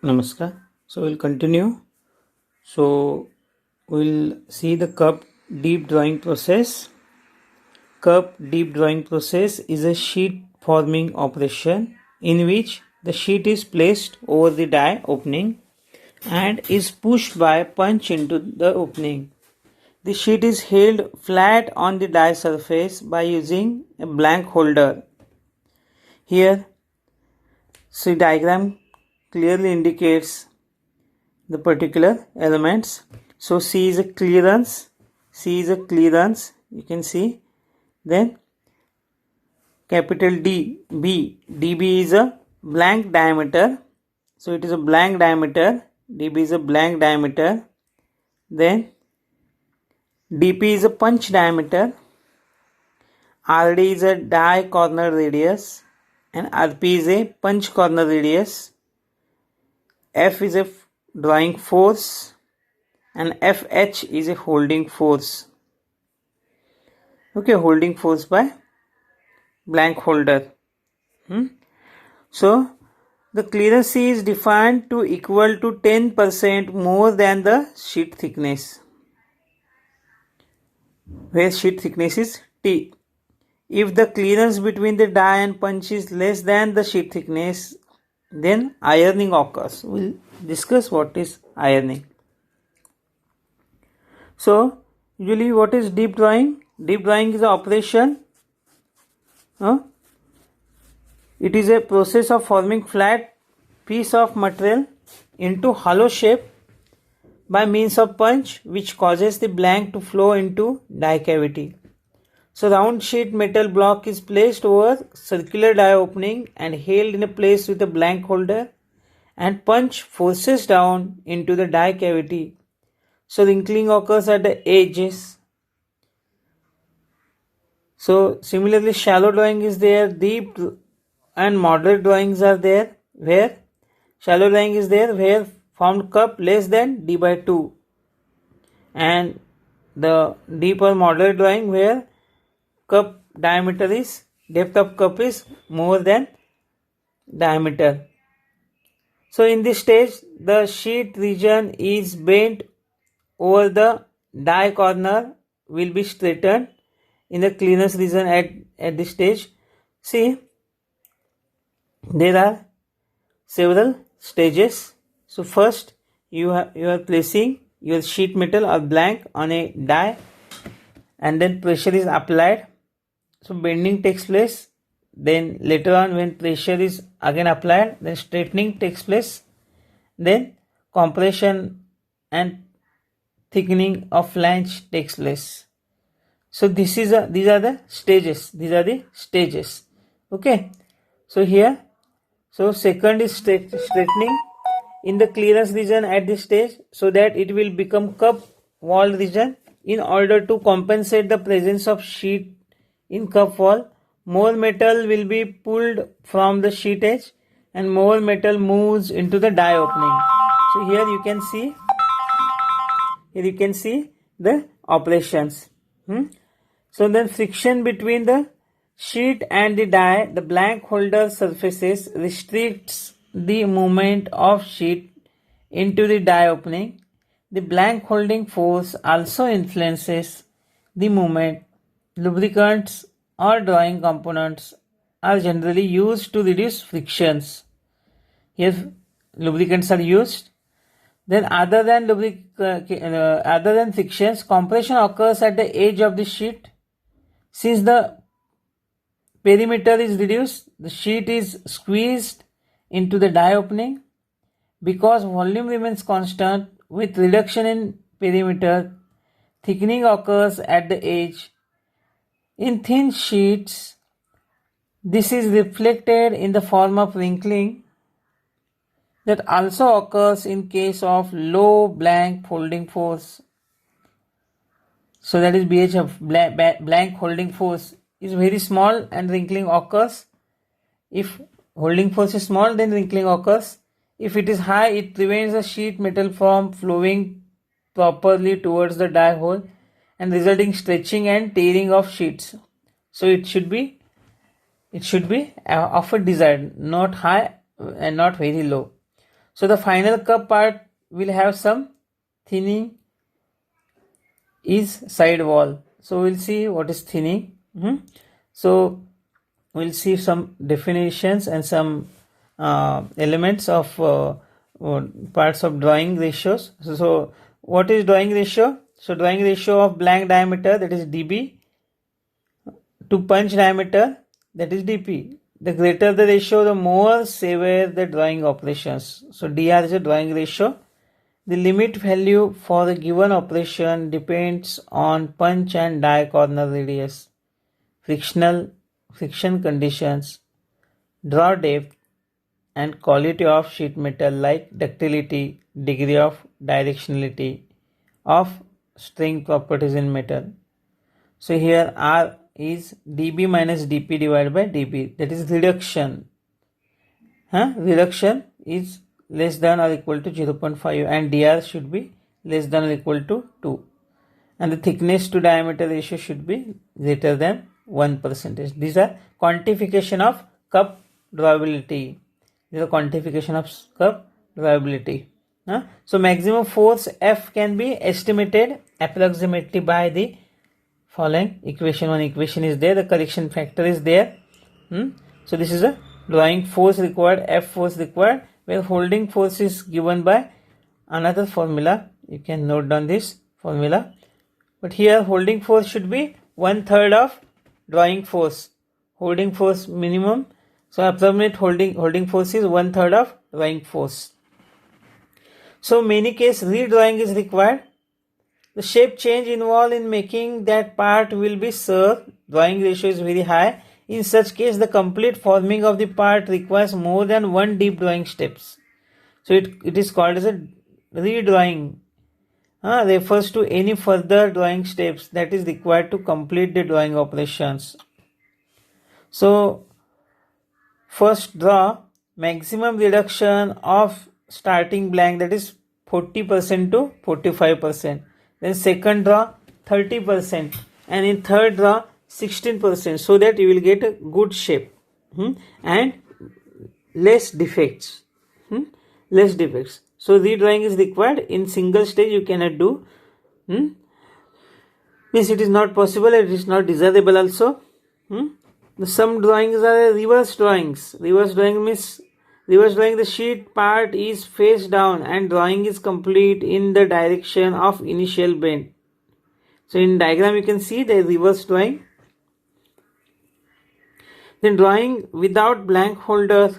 Namaskar. So we'll continue. So we'll see the cup deep drawing process. Cup deep drawing process is a sheet forming operation in which the sheet is placed over the die opening and is pushed by punch into the opening. The sheet is held flat on the die surface by using a blank holder. Here, see diagram clearly indicates the particular elements. So C is a clearance, you can see. Then capital DB is a blank diameter. So it is a blank diameter, DB is a blank diameter. Then DP is a punch diameter, RD is a die corner radius, and RP is a punch corner radius. F is a drawing force, and FH is a holding force. Okay, holding force by blank holder. So the clearance C is defined to equal to 10% more than the sheet thickness, where sheet thickness is T. If the clearance between the die and punch is less than the sheet thickness, then ironing occurs. We'll discuss what is ironing. So usually what is deep drawing? Deep drawing is an operation. It is a process of forming flat piece of material into hollow shape by means of punch, which causes the blank to flow into die cavity. So round sheet metal block is placed over circular die opening and held in a place with a blank holder, and punch forces down into the die cavity. So wrinkling occurs at the edges. So similarly shallow drawing is there, deep and moderate drawings are there, where shallow drawing is there where formed cup less than D by 2, and the deep or moderate drawing where cup diameter is, depth of cup is more than diameter. So in this stage the sheet region is bent over the die corner will be straightened in the clearance region at this stage. See, there are several stages. So first you are placing your sheet metal or blank on a die, and then pressure is applied. So bending takes place. Then later on, when pressure is again applied, then straightening takes place. Then compression and thickening of flange takes place. So these are the stages. Okay. So here, so second is straightening in the clearance region at this stage, so that it will become cup wall region. In order to compensate the presence of sheet in cup wall, more metal will be pulled from the sheet edge and more metal moves into the die opening. So here you can see the operations. So then friction between the sheet and the die, the blank holder surfaces, restricts the movement of sheet into the die opening. The blank holding force also influences the movement. Lubricants or drawing components are generally used to reduce frictions. Here lubricants are used. Then other than frictions, compression occurs at the edge of the sheet. Since the perimeter is reduced, the sheet is squeezed into the die opening. Because volume remains constant, with reduction in perimeter, thickening occurs at the edge. In thin sheets, this is reflected in the form of wrinkling that also occurs in case of low blank holding force. So that is BHF, blank holding force is very small and wrinkling occurs. If holding force is small, then wrinkling occurs. If it is high, it prevents the sheet metal from flowing properly towards the die hole and resulting stretching and tearing of sheets. So it should be of a desired, not high and not very low. So the final cup part will have some thinning is side wall. So we'll see what is thinning. So we'll see some definitions and some elements of parts of drawing ratios. So what is drawing ratio? So drawing ratio of blank diameter, that is dB, to punch diameter, that is dP. The greater the ratio, the more severe the drawing operations. So dr is a drawing ratio. The limit value for the given operation depends on punch and die corner radius, friction conditions, draw depth, and quality of sheet metal like ductility, degree of directionality of string properties in metal. So here R is dB minus dP divided by dB, that is reduction. Reduction is less than or equal to 0.5 and dr should be less than or equal to 2, and the thickness to diameter ratio should be greater than 1%. These are quantification of cup drawability. So maximum force F can be estimated approximately by the following equation. One equation is there, the correction factor is there. So this is a drawing force required, F force required, where holding force is given by another formula. You can note down this formula. But here holding force should be 1/3 of drawing force. Holding force minimum. So approximate holding force is 1/3 of drawing force. So many cases redrawing is required. The shape change involved in making that part will be served. Drawing ratio is very high. In such case, the complete forming of the part requires more than one deep drawing steps. So it is called as a redrawing. Refers to any further drawing steps that is required to complete the drawing operations. So first draw maximum reduction of starting blank, that is 40% to 45%. Then second draw 30%, and in third draw 16%, so that you will get a good shape and less defects. So redrawing is required. In single stage you cannot do. Means it is not possible, it is not desirable also. Some drawings are reverse drawings. Reverse drawing means the sheet part is face down and drawing is complete in the direction of initial bend. So in diagram you can see the reverse drawing. Then drawing without blank holder.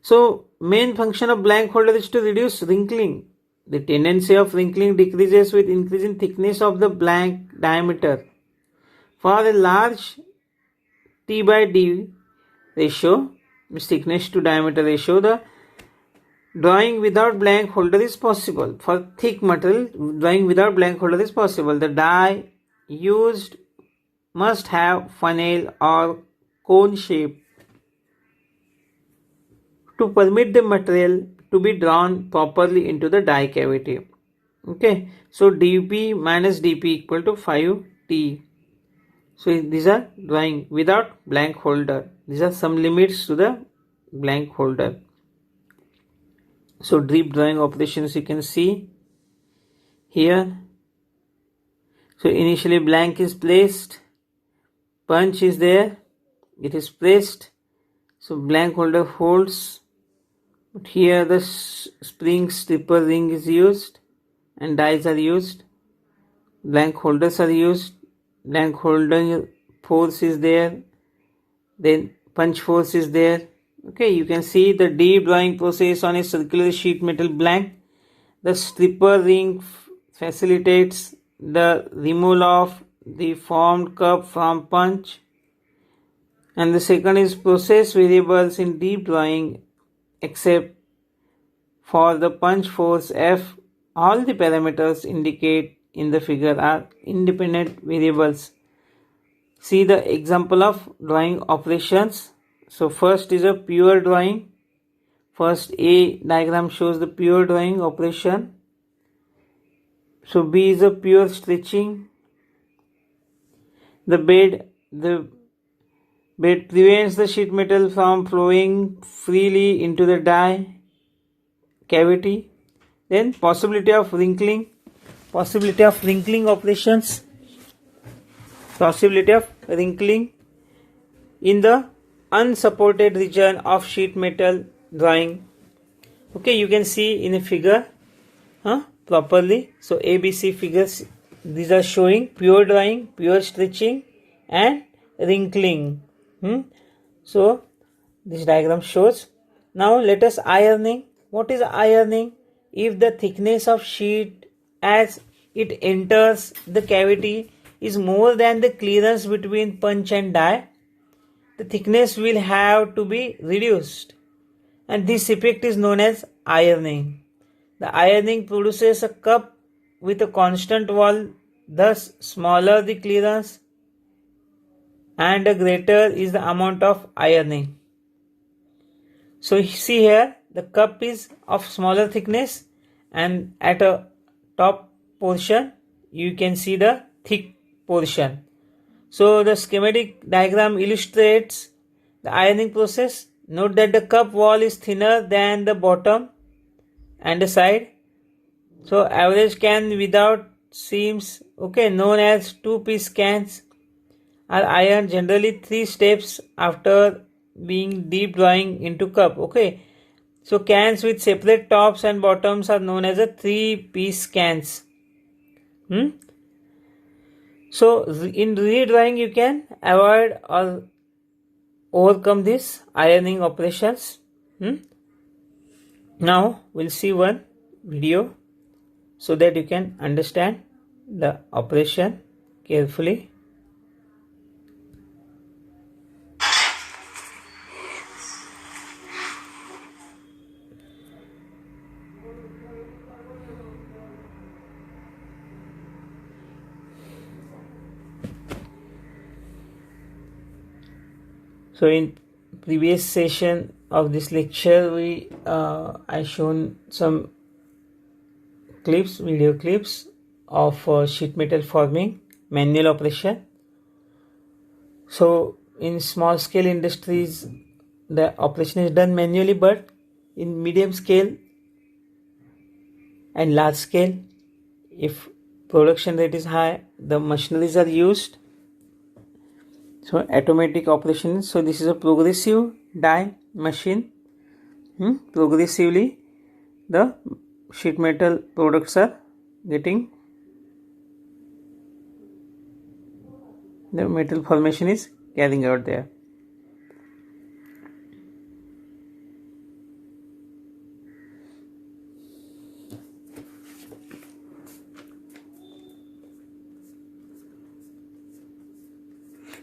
So main function of blank holder is to reduce wrinkling. The tendency of wrinkling decreases with increasing thickness of the blank diameter. For a large T by D ratio, thickness to diameter ratio, the drawing without blank holder is possible. For thick material, drawing without blank holder is possible. The die used must have funnel or cone shape to permit the material to be drawn properly into the die cavity. Okay, so dP minus dP equal to 5T. So these are drawing without blank holder. These are some limits to the blank holder. So deep drawing operations you can see here. So initially blank is placed, punch is there, it is pressed, so blank holder holds. But here the spring stripper ring is used and dies are used, blank holders are used, blank holder force is there, then punch force is there. Okay, you can see the deep drawing process on a circular sheet metal blank. The stripper ring facilitates the removal of the formed cup from punch, and the second is process variables in deep drawing. Except for the punch force F, all the parameters indicated in the figure are independent variables. See the example of drawing operations. So first is a pure drawing. First A diagram shows the pure drawing operation. So B is a pure stretching. The bed prevents the sheet metal from flowing freely into the die. cavity. Then possibility of wrinkling operations, possibility of wrinkling in the unsupported region of sheet metal drawing. Okay, you can see in a figure properly. So ABC figures, these are showing pure drawing, pure stretching and wrinkling. So this diagram shows. Now let us ironing. What is ironing? If the thickness of sheet as it enters the cavity is more than the clearance between punch and die, the thickness will have to be reduced, and this effect is known as ironing. The ironing produces a cup with a constant wall, thus smaller the clearance and greater is the amount of ironing. So you see here the cup is of smaller thickness, and at a top portion you can see the thick portion. So the schematic diagram illustrates the ironing process. Note that the cup wall is thinner than the bottom and the side. So average can without seams, okay, known as two-piece cans, are ironed generally 3 steps after being deep drawing into cup. Okay, so cans with separate tops and bottoms are known as a 3-piece cans. So in redrawing you can avoid or overcome this ironing operations. Now we'll see one video so that you can understand the operation carefully. So in previous session of this lecture, I shown some video clips of sheet metal forming manual operation. So in small scale industries, the operation is done manually, but in medium scale and large scale, if production rate is high, the machineries are used. So automatic operations. So this is a progressive die machine. Progressively the sheet metal products are getting, the metal formation is carrying out there.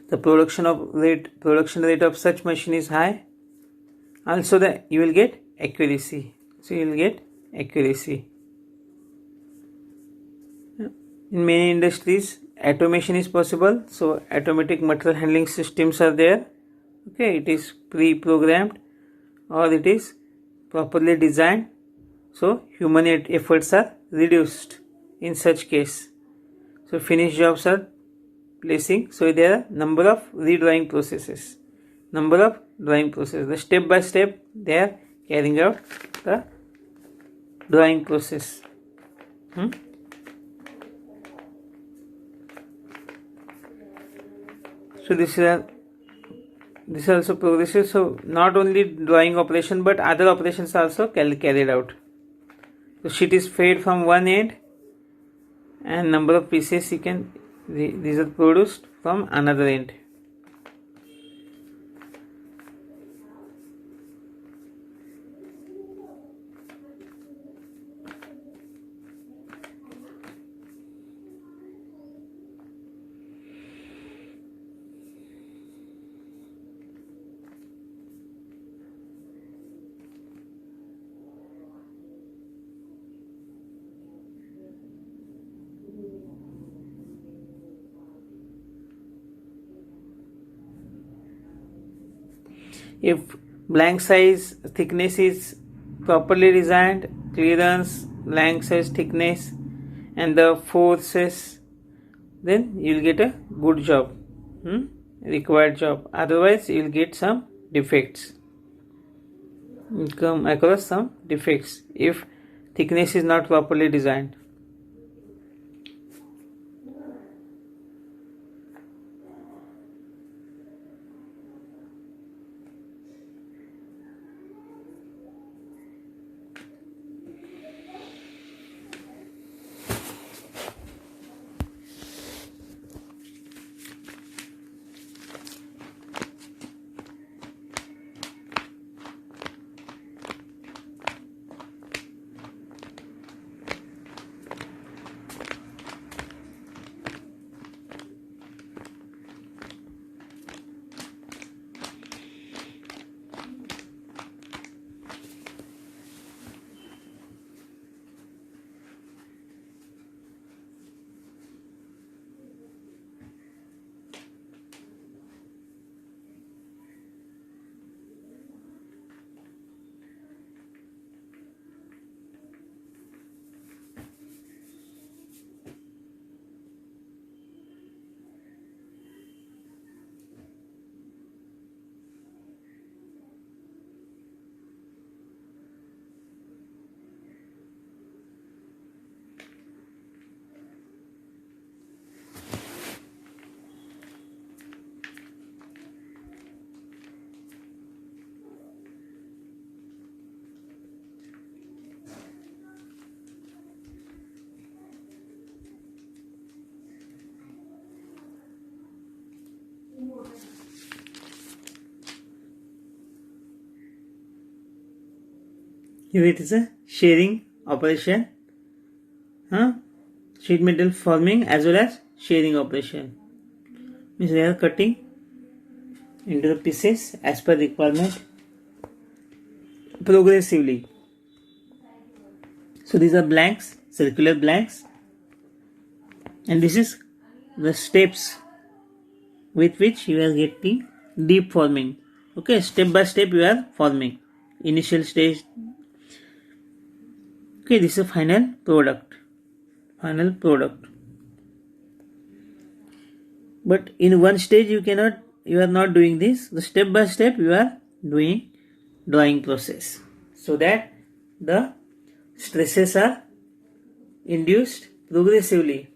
The production rate of such machine is high. Also you will get accuracy. So you will get accuracy. In many industries automation is possible. So automatic material handling systems are there. Okay, it is pre-programmed or it is properly designed. So human efforts are reduced in such case. So finished jobs are placing. So there are number of redrawing processes. The step by step they are carrying out the drawing process. So this is also progressive. So not only drawing operation but other operations are also carried out. The sheet is fed from one end and number of pieces these are produced from another end. If blank size thickness is properly designed, clearance, blank size thickness and the forces, then you will get a good job, required job. Otherwise you will get some defects. come across some defects if thickness is not properly designed. Here it is a shearing operation, sheet metal forming as well as shearing operation. Means they are cutting into the pieces as per requirement progressively. So these are blanks, circular blanks, and this is the steps with which you are getting deep forming. Okay, step by step you are forming. Initial stage. Okay, this is a final product. But in one stage you are not doing this. The step by step you are doing drawing process, so that the stresses are induced progressively.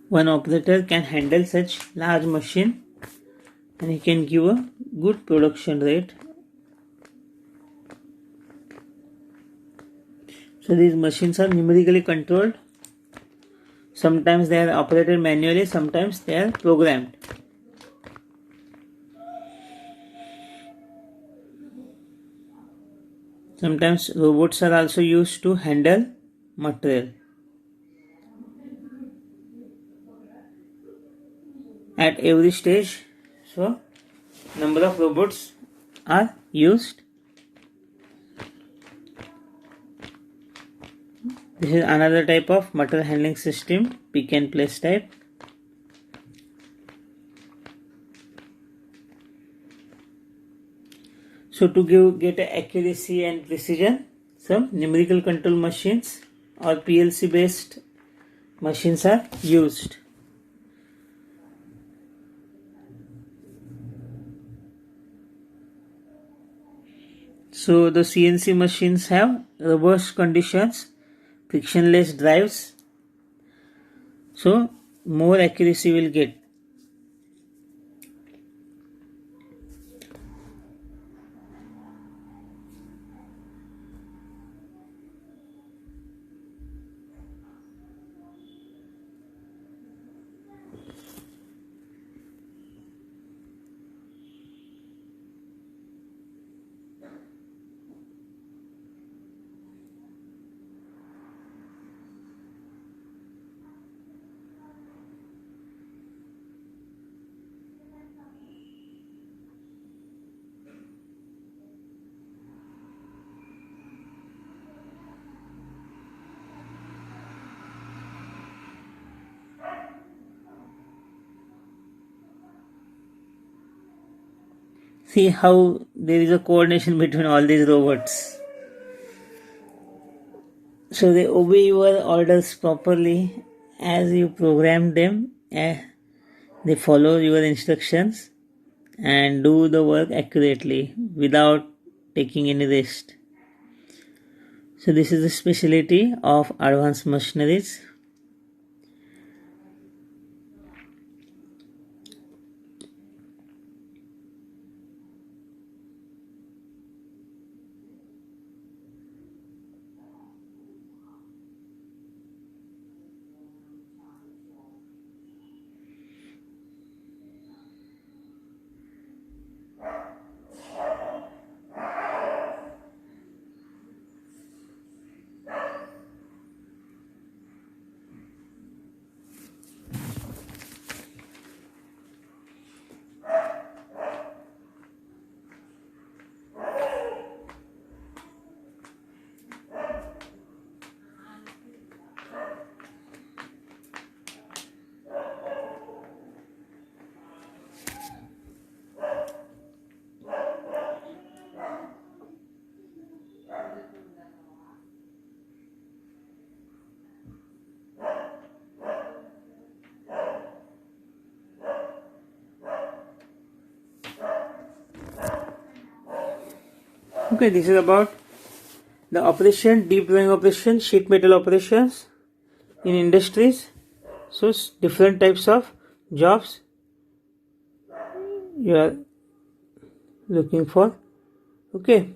One operator can handle such large machine and he can give a good production rate. So these machines are numerically controlled. Sometimes they are operated manually, sometimes they are programmed. Sometimes robots are also used to handle material. At every stage, so number of robots are used. This is another type of material handling system, pick and place type. So to get accuracy and precision, some numerical control machines or PLC based machines are used. So the CNC machines have robust conditions, frictionless drives, so more accuracy will get. See how there is a coordination between all these robots. So they obey your orders properly as you program them. They follow your instructions and do the work accurately without taking any rest. So this is the specialty of advanced machineries. Okay, this is about the operation, deep drawing operation, sheet metal operations in industries. So different types of jobs you are looking for. Okay,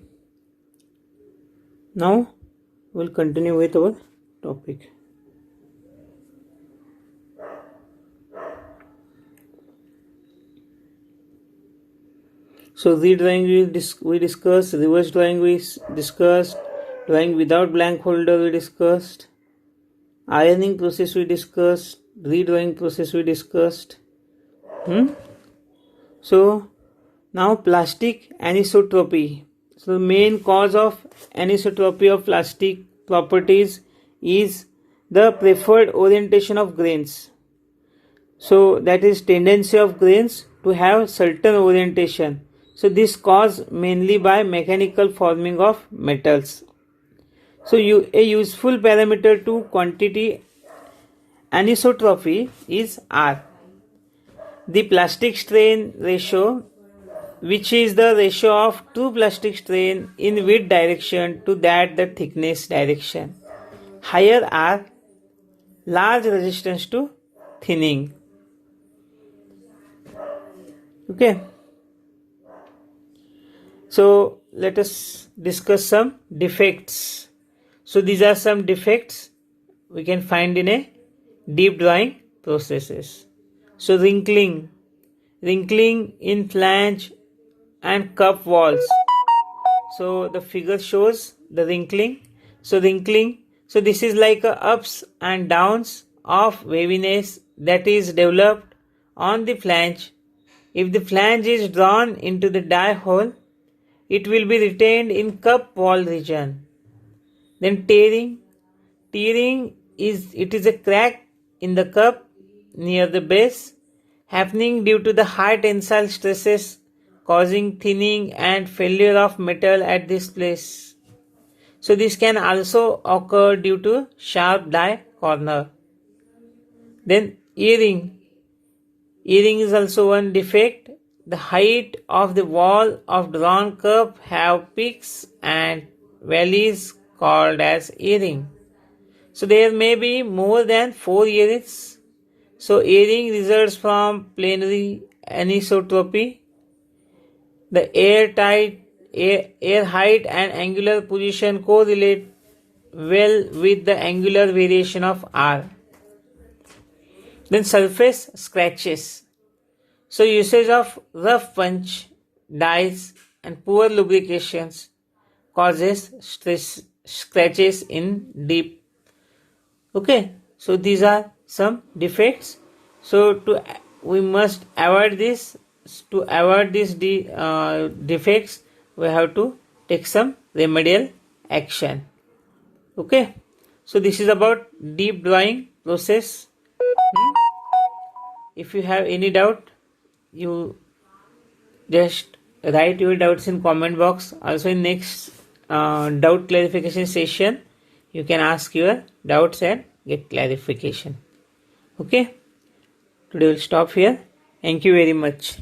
now we'll continue with our topic. So redrawing we discussed, reverse drawing we discussed, drawing without blank folder we discussed, ironing process we discussed, redrawing process we discussed. So now plastic anisotropy. So the main cause of anisotropy of plastic properties is the preferred orientation of grains. So that is tendency of grains to have certain orientation. So this caused mainly by mechanical forming of metals. So a useful parameter to quantity anisotropy is R. The plastic strain ratio, which is the ratio of two plastic strain in width direction to that the thickness direction. Higher R, large resistance to thinning. Okay. So let us discuss some defects. So these are some defects we can find in a deep drawing processes. So wrinkling in flange and cup walls. So the figure shows the wrinkling. So this is like a ups and downs of waviness that is developed on the flange. If the flange is drawn into the die hole, it will be retained in cup wall region. Then tearing is a crack in the cup near the base, happening due to the high tensile stresses causing thinning and failure of metal at this place. So this can also occur due to sharp die corner. Then earring is also one defect. The height of the wall of drawn cup have peaks and valleys called as earring. So there may be more than 4 earrings. So earring results from planary anisotropy. The air height and angular position correlate well with the angular variation of R. Then surface scratches. So usage of rough punch, dies and poor lubrications causes scratches in deep. Okay, so these are some defects. So we must avoid this. To avoid these defects, we have to take some remedial action. Okay, so this is about deep drawing process. If you have any doubt, you just write your doubts in comment box. Also in next doubt clarification session, you can ask your doubts and get clarification. Okay, today we'll stop here. Thank you very much.